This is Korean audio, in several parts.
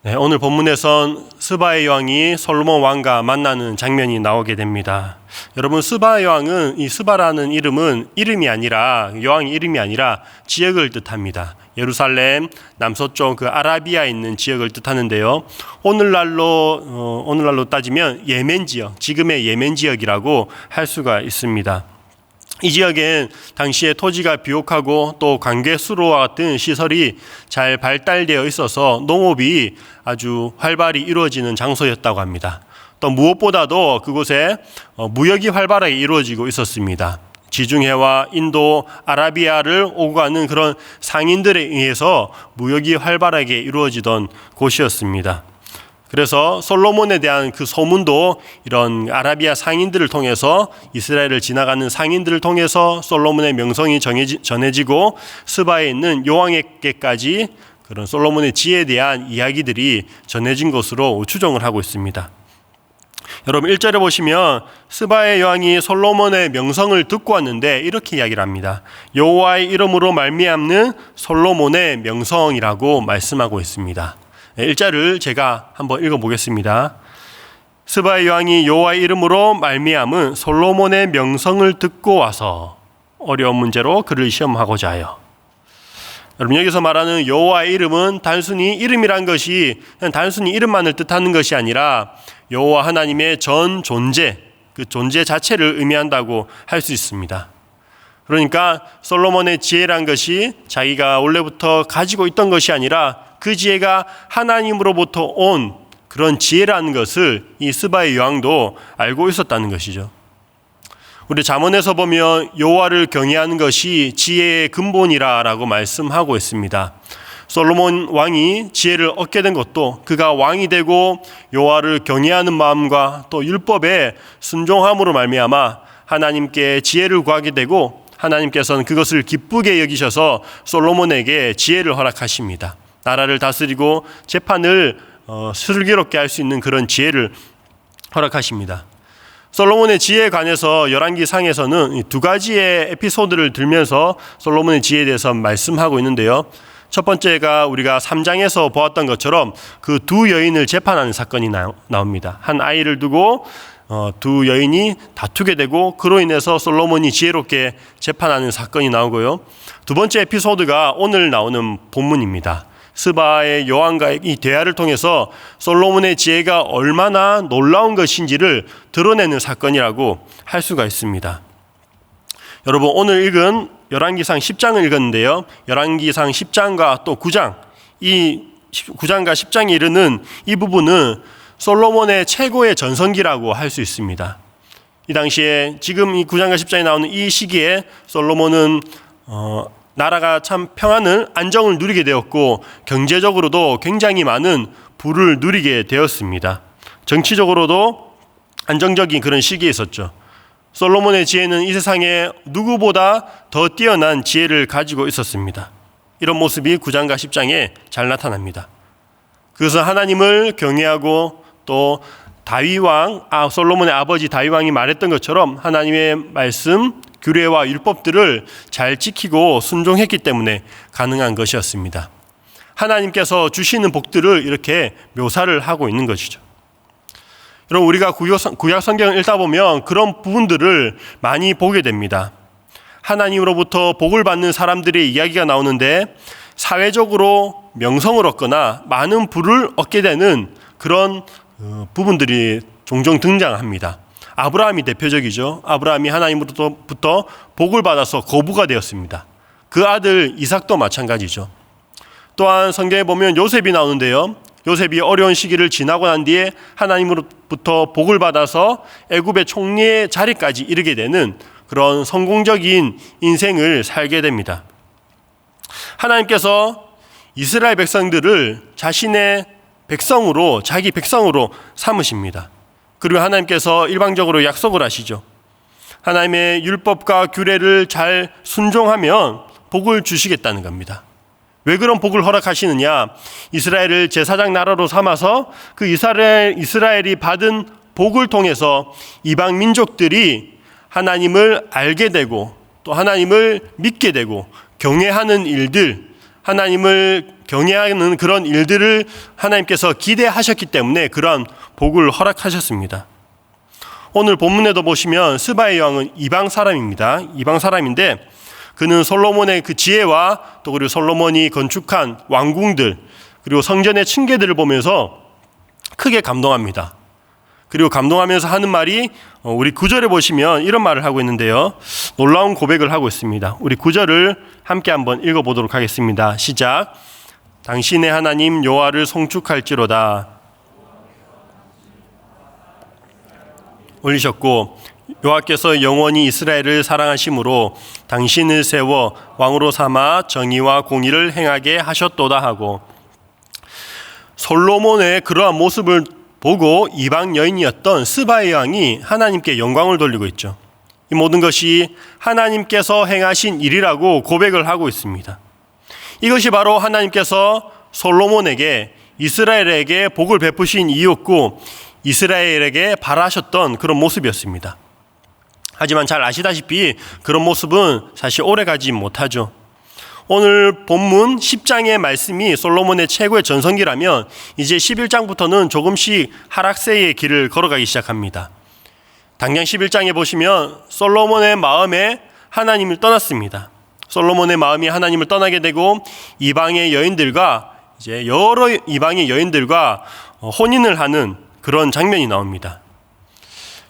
네, 오늘 본문에선 스바의 왕이 솔로몬 왕과 만나는 장면이 나오게 됩니다. 여러분, 스바의 왕은 이 스바라는 이름은 이름이 아니라 여왕의 이름이 아니라 지역을 뜻합니다. 예루살렘 남서쪽 그 아라비아에 있는 지역을 뜻하는데요. 오늘날로 따지면 예멘 지역, 지금의 예멘 지역이라고 할 수가 있습니다. 이 지역엔 당시에 토지가 비옥하고 또 관계수로와 같은 시설이 잘 발달되어 있어서 농업이 아주 활발히 이루어지는 장소였다고 합니다. 또 무엇보다도 그곳에 무역이 활발하게 이루어지고 있었습니다. 지중해와 인도, 아라비아를 오고 가는 그런 상인들에 의해서 무역이 활발하게 이루어지던 곳이었습니다. 그래서 솔로몬에 대한 그 소문도 이런 아라비아 상인들을 통해서, 이스라엘을 지나가는 상인들을 통해서 솔로몬의 명성이 전해지고 스바에 있는 여왕에게까지 그런 솔로몬의 지혜에 대한 이야기들이 전해진 것으로 추정을 하고 있습니다. 여러분, 1절에 보시면 스바의 여왕이 솔로몬의 명성을 듣고 왔는데 이렇게 이야기를 합니다. 여호와의 이름으로 말미암는 솔로몬의 명성이라고 말씀하고 있습니다. 1절을 제가 한번 읽어보겠습니다. 스바의 여왕이 여호와의 이름으로 말미암은 솔로몬의 명성을 듣고 와서 어려운 문제로 그를 시험하고자 하여. 여러분, 여기서 말하는 여호와의 이름은 단순히 이름이란 것이 그냥 단순히 이름만을 뜻하는 것이 아니라 여호와 하나님의 전 존재, 그 존재 자체를 의미한다고 할 수 있습니다. 그러니까 솔로몬의 지혜란 것이 자기가 원래부터 가지고 있던 것이 아니라 그 지혜가 하나님으로부터 온 그런 지혜라는 것을 이 스바의 여왕도 알고 있었다는 것이죠. 우리 잠언에서 보면 여호와를 경외하는 것이 지혜의 근본이라고 말씀하고 있습니다. 솔로몬 왕이 지혜를 얻게 된 것도 그가 왕이 되고 여호와를 경외하는 마음과 또 율법에 순종함으로 말미암아 하나님께 지혜를 구하게 되고 하나님께서는 그것을 기쁘게 여기셔서 솔로몬에게 지혜를 허락하십니다. 나라를 다스리고 재판을 슬기롭게 할 수 있는 그런 지혜를 허락하십니다. 솔로몬의 지혜에 관해서 열왕기상에서는 두 가지의 에피소드를 들면서 솔로몬의 지혜에 대해서 말씀하고 있는데요. 첫 번째가 우리가 3장에서 보았던 것처럼 그 두 여인을 재판하는 사건이 나옵니다. 한 아이를 두고 두 여인이 다투게 되고 그로 인해서 솔로몬이 지혜롭게 재판하는 사건이 나오고요. 두 번째 에피소드가 오늘 나오는 본문입니다. 스바의 여왕과의 이 대화를 통해서 솔로몬의 지혜가 얼마나 놀라운 것인지를 드러내는 사건이라고 할 수가 있습니다. 여러분, 오늘 읽은 열왕기상 10장을 읽었는데요. 열왕기상 10장과 또 9장, 이 9장과 10장에 이르는 이 부분은 솔로몬의 최고의 전성기라고 할 수 있습니다. 이 당시에 지금 이 9장과 10장에 나오는 이 시기에 솔로몬은 나라가 참 평안을, 안정을 누리게 되었고 경제적으로도 굉장히 많은 부를 누리게 되었습니다. 정치적으로도 안정적인 그런 시기에 있었죠. 솔로몬의 지혜는 이 세상에 누구보다 더 뛰어난 지혜를 가지고 있었습니다. 이런 모습이 9장과 10장에 잘 나타납니다. 그것은 하나님을 경외하고 또 솔로몬의 아버지 다윗 왕이 말했던 것처럼 하나님의 말씀, 규례와 율법들을 잘 지키고 순종했기 때문에 가능한 것이었습니다. 하나님께서 주시는 복들을 이렇게 묘사를 하고 있는 것이죠. 여러분, 우리가 구약 성경을 읽다 보면 그런 부분들을 많이 보게 됩니다. 하나님으로부터 복을 받는 사람들의 이야기가 나오는데 사회적으로 명성을 얻거나 많은 부를 얻게 되는 그런 부분들이 종종 등장합니다. 아브라함이 대표적이죠. 아브라함이 하나님으로부터 복을 받아서 거부가 되었습니다. 그 아들 이삭도 마찬가지죠. 또한 성경에 보면 요셉이 나오는데요. 요셉이 어려운 시기를 지나고 난 뒤에 하나님으로부터 복을 받아서 애굽의 총리의 자리까지 이르게 되는 그런 성공적인 인생을 살게 됩니다. 하나님께서 이스라엘 백성들을 자신의 백성으로, 자기 백성으로 삼으십니다. 그리고 하나님께서 일방적으로 약속을 하시죠. 하나님의 율법과 규례를 잘 순종하면 복을 주시겠다는 겁니다. 왜 그런 복을 허락하시느냐? 이스라엘을 제사장 나라로 삼아서 그 이스라엘이 받은 복을 통해서 이방 민족들이 하나님을 알게 되고 또 하나님을 믿게 되고 경외하는 일들, 하나님을 경외하는 그런 일들을 하나님께서 기대하셨기 때문에 그러한 복을 허락하셨습니다. 오늘 본문에도 보시면 스바의 왕은 이방 사람입니다. 이방 사람인데 그는 솔로몬의 그 지혜와 또 그리고 솔로몬이 건축한 왕궁들 그리고 성전의 층계들을 보면서 크게 감동합니다. 그리고 감동하면서 하는 말이 우리 9절에 보시면 이런 말을 하고 있는데요. 놀라운 고백을 하고 있습니다. 우리 9절을 함께 한번 읽어보도록 하겠습니다. 시작. 당신의 하나님 여호와를 송축할지로다. 올리셨고 여호와께서 영원히 이스라엘을 사랑하심으로 당신을 세워 왕으로 삼아 정의와 공의를 행하게 하셨도다 하고, 솔로몬의 그러한 모습을 보고 이방 여인이었던 스바의 왕이 하나님께 영광을 돌리고 있죠. 이 모든 것이 하나님께서 행하신 일이라고 고백을 하고 있습니다. 이것이 바로 하나님께서 솔로몬에게 이스라엘에게 복을 베푸신 이유였고 이스라엘에게 바라셨던 그런 모습이었습니다. 하지만 잘 아시다시피 그런 모습은 사실 오래가지 못하죠. 오늘 본문 10장의 말씀이 솔로몬의 최고의 전성기라면 이제 11장부터는 조금씩 하락세의 길을 걸어가기 시작합니다. 당장 11장에 보시면 솔로몬의 마음에 하나님을 떠났습니다. 솔로몬의 마음이 하나님을 떠나게 되고 이방의 여인들과 이제 여러 이방의 여인들과 혼인을 하는 그런 장면이 나옵니다.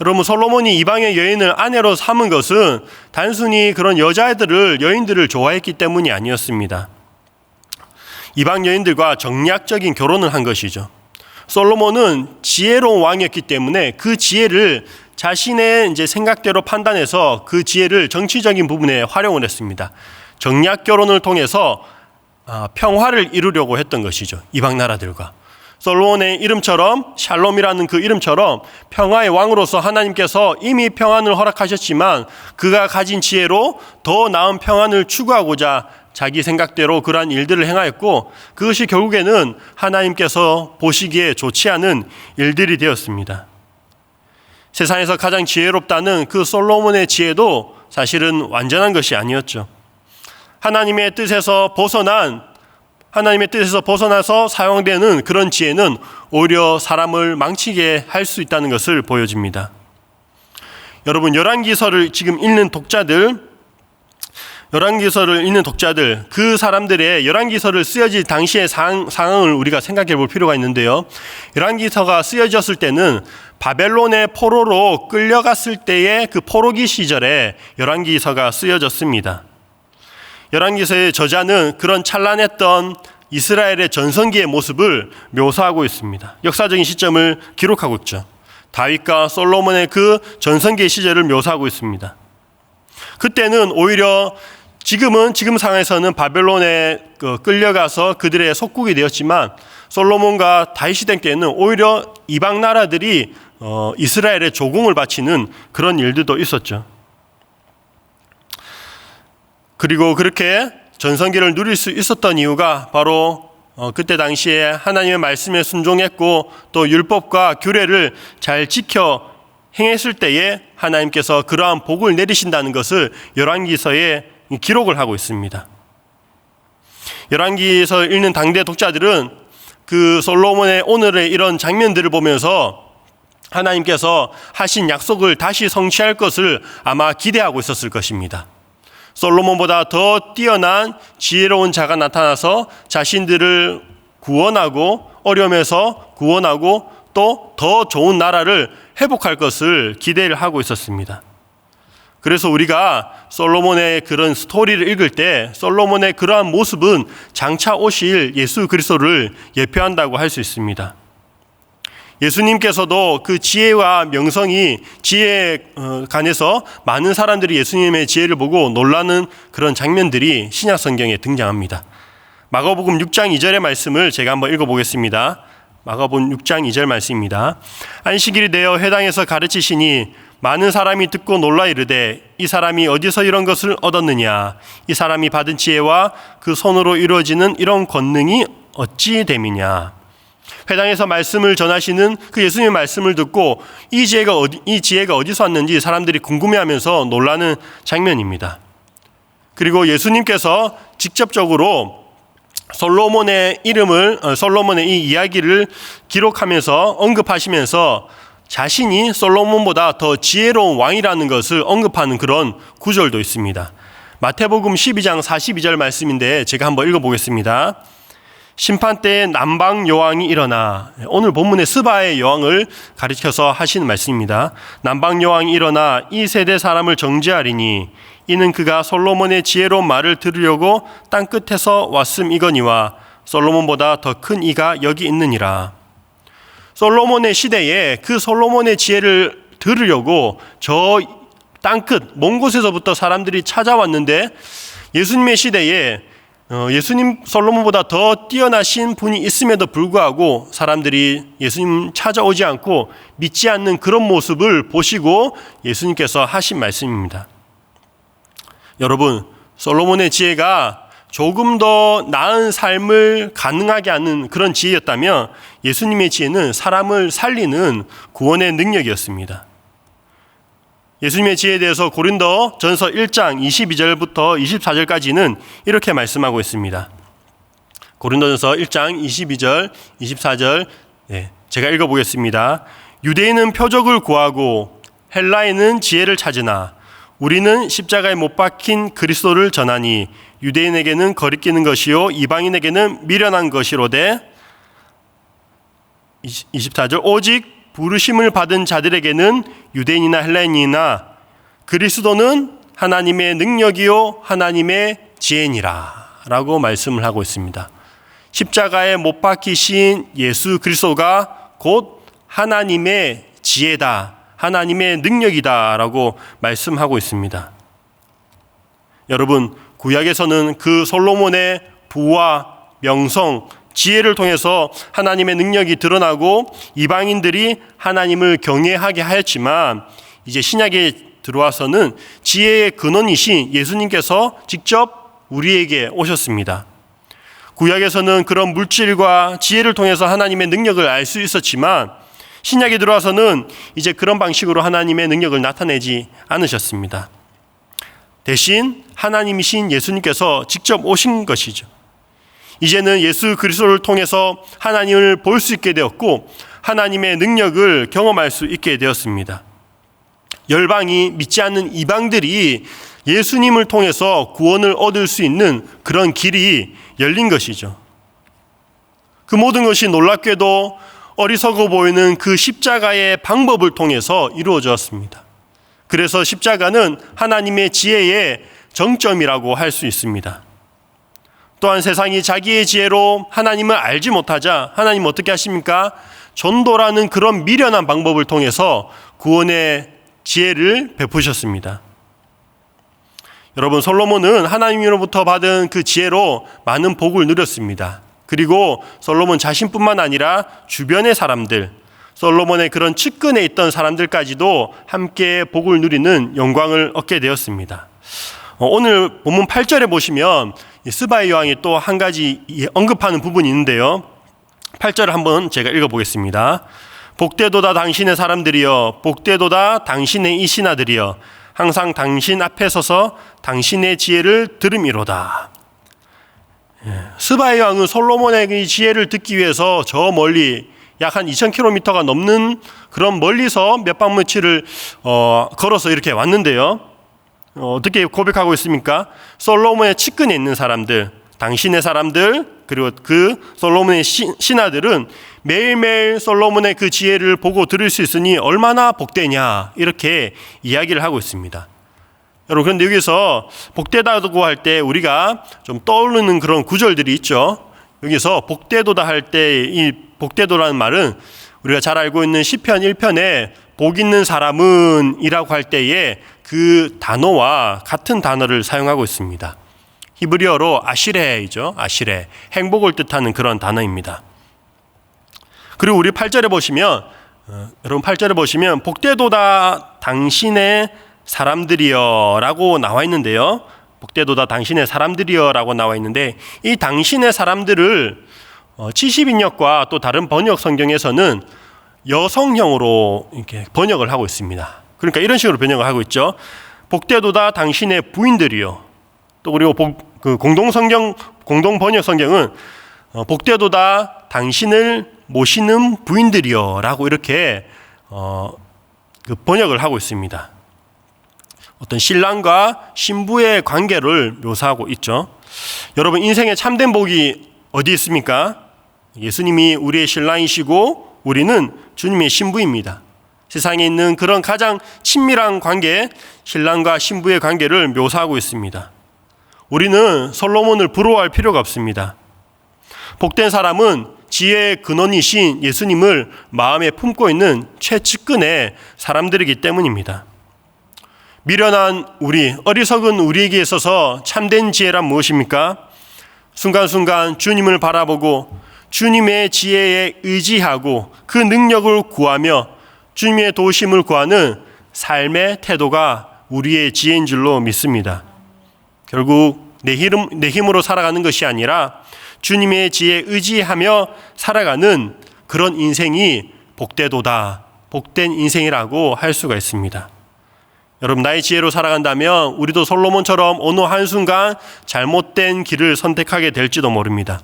여러분, 솔로몬이 이방의 여인을 아내로 삼은 것은 단순히 그런 여인들을 좋아했기 때문이 아니었습니다. 이방 여인들과 정략적인 결혼을 한 것이죠. 솔로몬은 지혜로운 왕이었기 때문에 그 지혜를 자신의 이제 생각대로 판단해서 그 지혜를 정치적인 부분에 활용을 했습니다. 정략 결혼을 통해서 평화를 이루려고 했던 것이죠. 이방 나라들과. 솔로몬의 이름처럼, 샬롬이라는 그 이름처럼 평화의 왕으로서 하나님께서 이미 평안을 허락하셨지만 그가 가진 지혜로 더 나은 평안을 추구하고자 자기 생각대로 그러한 일들을 행하였고, 그것이 결국에는 하나님께서 보시기에 좋지 않은 일들이 되었습니다. 세상에서 가장 지혜롭다는 그 솔로몬의 지혜도 사실은 완전한 것이 아니었죠. 하나님의 뜻에서 벗어나서 사용되는 그런 지혜는 오히려 사람을 망치게 할 수 있다는 것을 보여줍니다. 여러분, 열왕기서를 지금 읽는 독자들, 그 사람들의 열왕기서를 쓰여질 당시의 상황을 우리가 생각해 볼 필요가 있는데요. 열왕기서가 쓰여졌을 때는 바벨론의 포로로 끌려갔을 때의 그 포로기 시절에 열왕기서가 쓰여졌습니다. 열왕기서의 저자는 그런 찬란했던 이스라엘의 전성기의 모습을 묘사하고 있습니다. 역사적인 시점을 기록하고 있죠. 다윗과 솔로몬의 그 전성기의 시절을 묘사하고 있습니다. 그때는 오히려 지금 상황에서는 바벨론에 끌려가서 그들의 속국이 되었지만 솔로몬과 다윗 시대 때는 오히려 이방 나라들이 이스라엘에 조공을 바치는 그런 일들도 있었죠. 그리고 그렇게 전성기를 누릴 수 있었던 이유가 바로 그때 당시에 하나님의 말씀에 순종했고 또 율법과 규례를 잘 지켜 행했을 때에 하나님께서 그러한 복을 내리신다는 것을 열왕기서에 기록을 하고 있습니다. 열왕기서 읽는 당대 독자들은 그 솔로몬의 오늘의 이런 장면들을 보면서 하나님께서 하신 약속을 다시 성취할 것을 아마 기대하고 있었을 것입니다. 솔로몬보다 더 뛰어난 지혜로운 자가 나타나서 자신들을 구원하고 어려움에서 구원하고 또 더 좋은 나라를 회복할 것을 기대를 하고 있었습니다. 그래서 우리가 솔로몬의 그런 스토리를 읽을 때 솔로몬의 그러한 모습은 장차 오실 예수 그리스도를 예표한다고 할 수 있습니다. 예수님께서도 그 지혜와 명성이 지혜에 관해서 많은 사람들이 예수님의 지혜를 보고 놀라는 그런 장면들이 신약 성경에 등장합니다. 마가복음 6장 2절의 말씀을 제가 한번 읽어보겠습니다. 마가복음 6장 2절 말씀입니다. 안식일이 되어 회당에서 가르치시니 많은 사람이 듣고 놀라 이르되 이 사람이 어디서 이런 것을 얻었느냐? 이 사람이 받은 지혜와 그 손으로 이루어지는 이런 권능이 어찌 됨이냐? 회당에서 말씀을 전하시는 그 예수님의 말씀을 듣고 이 지혜가 어디서 왔는지 사람들이 궁금해하면서 놀라는 장면입니다. 그리고 예수님께서 직접적으로 솔로몬의 이 이야기를 기록하면서 언급하시면서 자신이 솔로몬보다 더 지혜로운 왕이라는 것을 언급하는 그런 구절도 있습니다. 마태복음 12장 42절 말씀인데 제가 한번 읽어보겠습니다. 심판 때에 남방 여왕이 일어나, 오늘 본문의 스바의 여왕을 가리켜서 하시는 말씀입니다. 남방 여왕이 일어나 이 세대 사람을 정죄하리니 이는 그가 솔로몬의 지혜로운 말을 들으려고 땅 끝에서 왔음이거니와 솔로몬보다 더 큰 이가 여기 있느니라. 솔로몬의 시대에 그 솔로몬의 지혜를 들으려고 저 땅끝 먼 곳에서부터 사람들이 찾아왔는데, 예수님의 시대에 예수님 솔로몬보다 더 뛰어나신 분이 있음에도 불구하고 사람들이 예수님 찾아오지 않고 믿지 않는 그런 모습을 보시고 예수님께서 하신 말씀입니다. 여러분, 솔로몬의 지혜가 조금 더 나은 삶을 가능하게 하는 그런 지혜였다면 예수님의 지혜는 사람을 살리는 구원의 능력이었습니다. 예수님의 지혜에 대해서 고린도 전서 1장 22절부터 24절까지는 이렇게 말씀하고 있습니다. 고린도전서 1장 22절, 24절 제가 읽어보겠습니다. 유대인은 표적을 구하고 헬라인은 지혜를 찾으나 우리는 십자가에 못 박힌 그리스도를 전하니 유대인에게는 거리끼는 것이요 이방인에게는 미련한 것이로되 24절 오직 부르심을 받은 자들에게는 유대인이나 헬라인이나 그리스도는 하나님의 능력이요 하나님의 지혜니라 라고 말씀을 하고 있습니다. 십자가에 못 박히신 예수 그리스도가 곧 하나님의 지혜다, 하나님의 능력이다 라고 말씀하고 있습니다. 여러분, 구약에서는 그 솔로몬의 부와 명성, 지혜를 통해서 하나님의 능력이 드러나고 이방인들이 하나님을 경외하게 하였지만, 이제 신약에 들어와서는 지혜의 근원이신 예수님께서 직접 우리에게 오셨습니다. 구약에서는 그런 물질과 지혜를 통해서 하나님의 능력을 알 수 있었지만 신약에 들어와서는 이제 그런 방식으로 하나님의 능력을 나타내지 않으셨습니다. 대신 하나님이신 예수님께서 직접 오신 것이죠. 이제는 예수 그리스도를 통해서 하나님을 볼 수 있게 되었고 하나님의 능력을 경험할 수 있게 되었습니다. 열방이 믿지 않는 이방들이 예수님을 통해서 구원을 얻을 수 있는 그런 길이 열린 것이죠. 그 모든 것이 놀랍게도 어리석어 보이는 그 십자가의 방법을 통해서 이루어졌습니다. 그래서 십자가는 하나님의 지혜의 정점이라고 할 수 있습니다. 또한 세상이 자기의 지혜로 하나님을 알지 못하자 하나님 어떻게 하십니까? 전도라는 그런 미련한 방법을 통해서 구원의 지혜를 베푸셨습니다. 여러분, 솔로몬은 하나님으로부터 받은 그 지혜로 많은 복을 누렸습니다. 그리고 솔로몬 자신뿐만 아니라 주변의 사람들, 솔로몬의 그런 측근에 있던 사람들까지도 함께 복을 누리는 영광을 얻게 되었습니다. 오늘 본문 8절에 보시면 스바의 여왕이 또 한 가지 언급하는 부분이 있는데요. 8절을 한번 제가 읽어보겠습니다. 복되도다 당신의 사람들이여, 복되도다 당신의 이 신하들이여, 항상 당신 앞에 서서 당신의 지혜를 들음이로다. 스바의 왕은 솔로몬의 지혜를 듣기 위해서 저 멀리 약 한 2000km가 넘는 그런 멀리서 몇 방문치를 걸어서 이렇게 왔는데요. 어떻게 고백하고 있습니까? 솔로몬의 측근에 있는 사람들, 당신의 사람들, 그리고 그 솔로몬의 신하들은 매일매일 솔로몬의 그 지혜를 보고 들을 수 있으니 얼마나 복되냐, 이렇게 이야기를 하고 있습니다. 여러분, 그런데 여기서 복되다고 할 때 우리가 좀 떠오르는 그런 구절들이 있죠. 여기서 복되도다 할 때 이 복되도라는 말은 우리가 잘 알고 있는 시편 1편에 복 있는 사람은 이라고 할 때에 그 단어와 같은 단어를 사용하고 있습니다. 히브리어로 아시레이죠. 아시레, 행복을 뜻하는 그런 단어입니다. 그리고 우리 8절에 보시면 여러분 8절에 보시면 복되도다 당신의 사람들이여 라고 나와 있는데요. 복되도다 당신의 사람들이여 라고 나와 있는데, 이 당신의 사람들을 70인역과 또 다른 번역 성경에서는 여성형으로 이렇게 번역을 하고 있습니다. 그러니까 이런 식으로 번역을 하고 있죠. 복되도다 당신의 부인들이요. 또 그리고 공동성경 공동 번역 성경은 복되도다 당신을 모시는 부인들이여 라고 이렇게 그 번역을 하고 있습니다. 어떤 신랑과 신부의 관계를 묘사하고 있죠. 여러분, 인생의 참된 복이 어디 있습니까? 예수님이 우리의 신랑이시고 우리는 주님의 신부입니다. 세상에 있는 그런 가장 친밀한 관계, 신랑과 신부의 관계를 묘사하고 있습니다. 우리는 솔로몬을 부러워할 필요가 없습니다. 복된 사람은 지혜의 근원이신 예수님을 마음에 품고 있는 최측근의 사람들이기 때문입니다. 미련한 우리, 어리석은 우리에게 있어서 참된 지혜란 무엇입니까? 순간순간 주님을 바라보고 주님의 지혜에 의지하고 그 능력을 구하며 주님의 도우심을 구하는 삶의 태도가 우리의 지혜인 줄로 믿습니다. 결국 내 힘으로 살아가는 것이 아니라 주님의 지혜에 의지하며 살아가는 그런 인생이 복되도다, 복된 인생이라고 할 수가 있습니다. 여러분, 나의 지혜로 살아간다면 우리도 솔로몬처럼 어느 한순간 잘못된 길을 선택하게 될지도 모릅니다.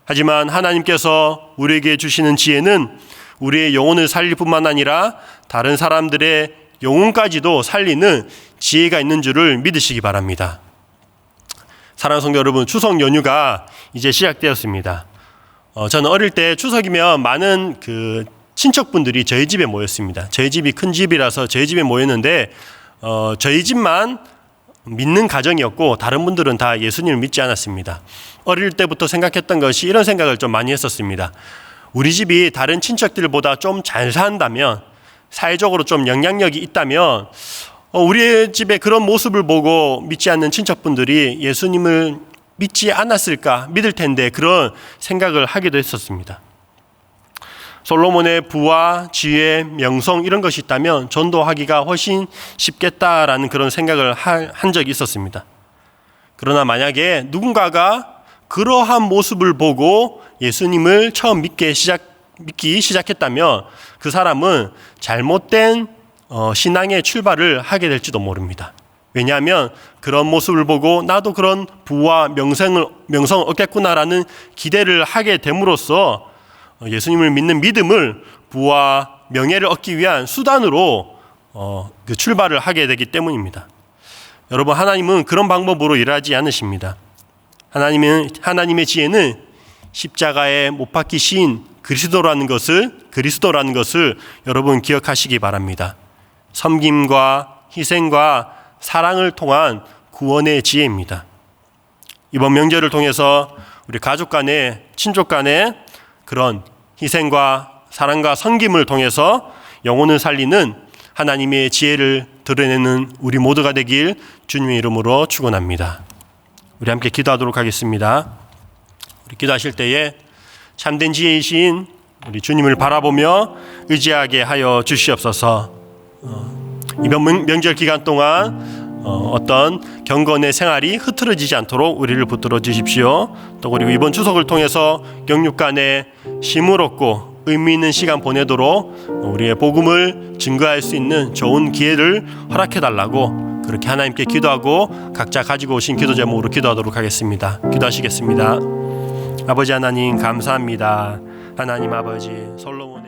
하지만 하나님께서 우리에게 주시는 지혜는 우리의 영혼을 살릴 뿐만 아니라 다른 사람들의 영혼까지도 살리는 지혜가 있는 줄을 믿으시기 바랍니다. 사랑하는 성도 여러분, 추석 연휴가 이제 시작되었습니다. 저는 어릴 때 추석이면 많은 친척분들이 저희 집에 모였습니다. 저희 집이 큰 집이라서 저희 집에 모였는데 저희 집만 믿는 가정이었고 다른 분들은 다 예수님을 믿지 않았습니다. 어릴 때부터 생각했던 것이 이런 생각을 좀 많이 했었습니다. 우리 집이 다른 친척들보다 좀 잘 산다면, 사회적으로 좀 영향력이 있다면 우리 집의 그런 모습을 보고 믿지 않는 친척분들이 예수님을 믿지 않았을까, 믿을 텐데, 그런 생각을 하기도 했었습니다. 솔로몬의 부와 지혜, 명성 이런 것이 있다면 전도하기가 훨씬 쉽겠다라는 그런 생각을 한 적이 있었습니다. 그러나 만약에 누군가가 그러한 모습을 보고 예수님을 처음 믿기 시작했다면 그 사람은 잘못된 신앙의 출발을 하게 될지도 모릅니다. 왜냐하면 그런 모습을 보고 나도 그런 부와 명성을 얻겠구나라는 기대를 하게 됨으로써 예수님을 믿는 믿음을 부와 명예를 얻기 위한 수단으로 출발을 하게 되기 때문입니다. 여러분, 하나님은 그런 방법으로 일하지 않으십니다. 하나님의 지혜는 십자가에 못 박히신 그리스도라는 것을 여러분 기억하시기 바랍니다. 섬김과 희생과 사랑을 통한 구원의 지혜입니다. 이번 명절을 통해서 우리 가족 간에, 친족 간에 그런 희생과 사랑과 섬김을 통해서 영혼을 살리는 하나님의 지혜를 드러내는 우리 모두가 되길 주님의 이름으로 축원합니다. 우리 함께 기도하도록 하겠습니다. 우리 기도하실 때에 참된 지혜이신 우리 주님을 바라보며 의지하게 하여 주시옵소서. 이번 명절 기간 동안 어떤 경건의 생활이 흐트러지지 않도록 우리를 붙들어 주십시오. 또 그리고 이번 추석을 통해서 영육 간에 쉼을 얻고 의미 있는 시간 보내도록 우리의 복음을 증거할 수 있는 좋은 기회를 허락해 달라고 그렇게 하나님께 기도하고 각자 가지고 오신 기도 제목으로 기도하도록 하겠습니다. 기도하시겠습니다. 아버지 하나님, 감사합니다. 하나님 아버지, 솔로몬의